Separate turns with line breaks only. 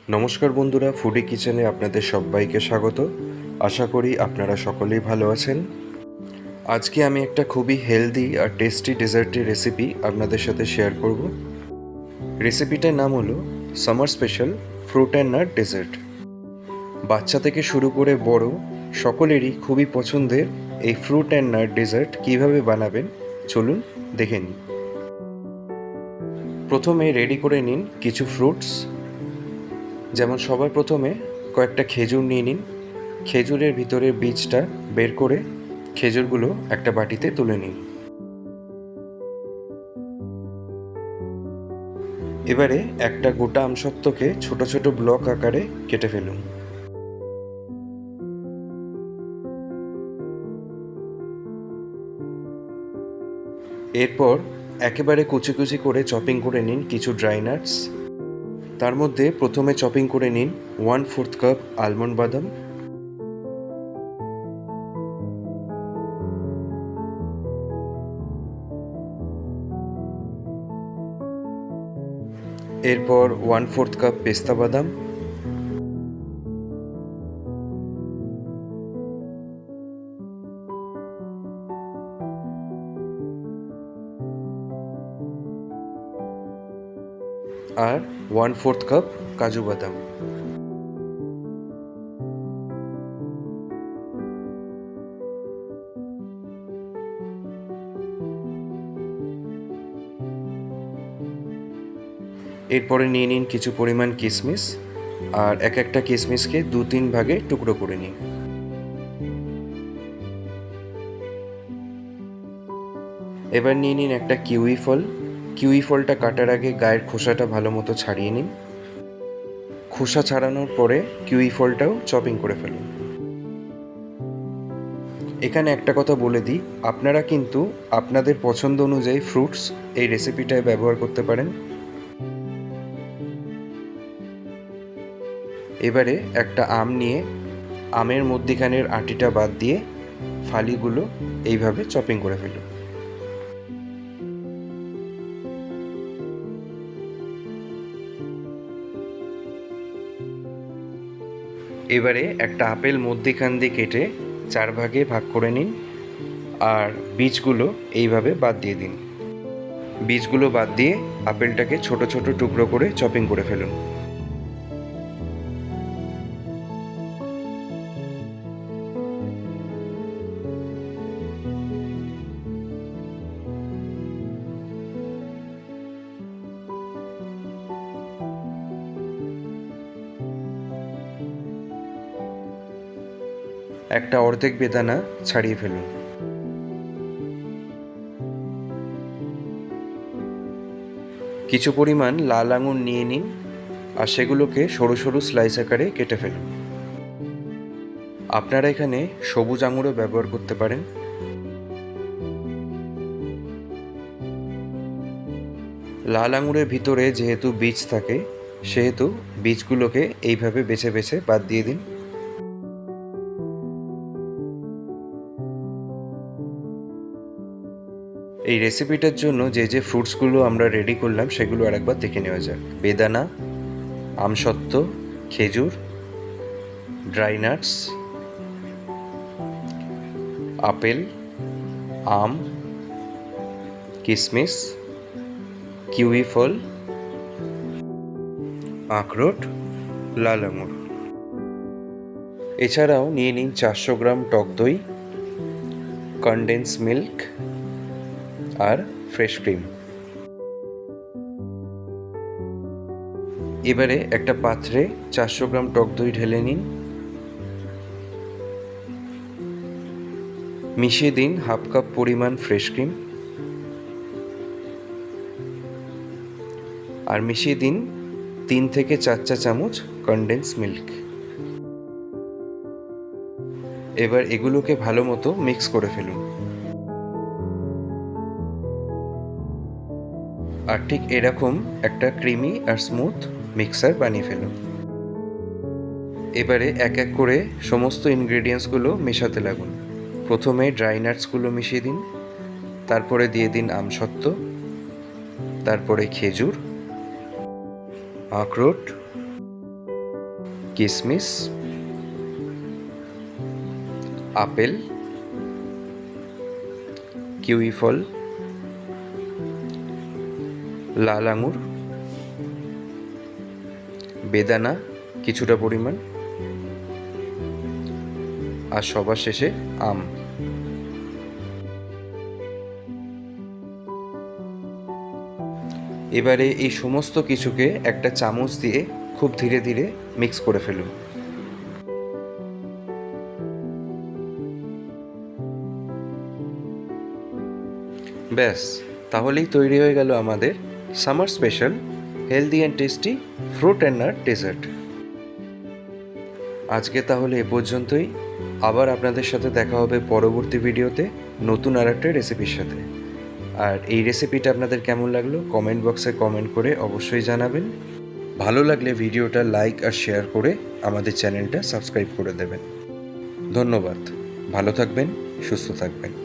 নমস্কার বন্ধুরা, ফুডি কিচেনে আপনাদের সবাইকে স্বাগত। আশা করি আপনারা সকলেই ভালো আছেন। আজকে আমি একটা খুবই হেলদি আর টেস্টি ডেজার্টের রেসিপি আপনাদের সাথে শেয়ার করব। রেসিপিটার নাম হলো summer special fruit and nut dessert. বাচ্চা থেকে শুরু করে বড় সকলেরই খুবই পছন্দের এই ফ্রুট অ্যান্ড নাট ডেজার্ট কীভাবে বানাবেন চলুন দেখে নিন। প্রথমে রেডি করে নিন কিছু ফ্রুটস। যেমন সবার প্রথমে কয়েকটা খেজুর নিয়ে নিন। খেজুরের ভিতরের বীজটা বের করে খেজুরগুলো একটা বাটিতে তুলে নিন। এবারে একটা গোটা আমসত্ত্বকে ছোট ছোট ব্লক আকারে কেটে ফেলুন। এরপর একেবারে কুচি কুচি করে চপিং করে নিন কিছু ড্রাই নাটস। তার মধ্যে প্রথমে চপিং করে নিন 1/4 কাপ আলমন্ড বাদাম। এরপর 1/4 কাপ পেস্তা বাদাম। আর 1/4 কাপ কাজু বাদাম। এরপরে নিয়ে নিন কিছু পরিমাণ কিশমিশ, আর এক একটা কিশমিশকে 2-3 ভাগে টুকরো করে নিন। এবার নিয়ে নিন একটা কিউই ফল। কিউই ফলটা কাটার আগে গায়ের খোসাটা ভালো মতো ছাড়িয়ে নিন। খোসা ছাড়ানোর পরে কিউই ফলটাও চপিং করে ফেলুন। এখানে একটা কথা বলে দিই, আপনারা কিন্তু আপনাদের পছন্দ অনুযায়ী ফ্রুটস এই রেসিপিটায় ব্যবহার করতে পারেন। এবারে একটা আম নিয়ে আমের মধ্যিখানের আটিটা বাদ দিয়ে ফালিগুলো এইভাবে চপিং করে ফেলুন। এবারে একটা আপেল মধ্যিখান দিয়ে কেটে 4 ভাগে ভাগ করে নিন, আর বীজগুলো এইভাবে বাদ দিয়ে দিন। বীজগুলো বাদ দিয়ে আপেলটাকে ছোট ছোট টুকরো করে চপিং করে ফেলুন। একটা অর্ধেক বেদানা ছাড়িয়ে ফেলুন। কিছু পরিমাণ লাল আঙুর নিয়ে নিন, আর সেগুলোকে সরু সরু স্লাইস আকারে কেটে ফেলুন। আপনারা এখানে সবুজ আঙুরও ব্যবহার করতে পারেন। লাল আঙুরের ভিতরে যেহেতু বীজ থাকে, সেহেতু বীজগুলোকে এইভাবে বেছে বেছে বাদ দিয়ে দিন। এই রেসিপিটার জন্য যে যে ফ্রুটসগুলো আমরা রেডি করলাম সেগুলো আরেকবার দেখে নেওয়া যাক। বেদানা, আমসত্ত্ব, খেজুর, ড্রাই নাটস, আপেল, আম, কিশমিশ, কিউই ফল, আখরোট, লাল আঙুর। এছাড়াও নিয়ে নিন 400 গ্রাম টক দই, কনডেন্স মিল্ক আর ফ্রেশ ক্রিম। এবারে একটা পাত্রে 400 গ্রাম টক দই ঢেলে নিন। মিশিয়ে দিন 1/2 কাপ পরিমাণ ফ্রেশ ক্রিম, আর মিশিয়ে দিন 3 থেকে 4 চা চামচ কনডেন্স মিল্ক। এবার এগুলোকে ভালো মতো মিক্স করে ফেলুন। আর ঠিক এরকম একটা ক্রিমি আর স্মুথ মিক্সার বানিয়ে ফেলুন। এবারে এক এক করে সমস্ত ইনগ্রেডিয়েন্টসগুলো মেশাতে লাগুন। প্রথমে ড্রাই নাটসগুলো মিশিয়ে দিন, তারপরে দিয়ে দিন আমসত্ত্ব, তারপরে খেজুর, আখরোট, কিশমিশ, আপেল, কিউই ফল, লাল আঙুর, বেদানা কিছুটা পরিমাণ, আর সবার শেষে আম। এবারে এই সমস্ত কিছুকে একটা চামচ দিয়ে খুব ধীরে ধীরে মিক্স করে ফেলুন। ব্যাস, তাহলেই তৈরি হয়ে গেল আমাদের summer special healthy and tasty fruit and nut dessert. আজকে তাহলে এ পর্যন্তই। আবার আপনাদের সাথে দেখা হবে পরবর্তী ভিডিওতে নতুন আর একটা রেসিপির সাথে। আর এই রেসিপিটা আপনাদের কেমন লাগলো কমেন্ট বক্সে কমেন্ট করে অবশ্যই জানাবেন। ভালো লাগলে ভিডিওটা লাইক আর শেয়ার করে আমাদের চ্যানেলটা সাবস্ক্রাইব করে দেবেন। ধন্যবাদ। ভালো থাকবেন, সুস্থ থাকবেন।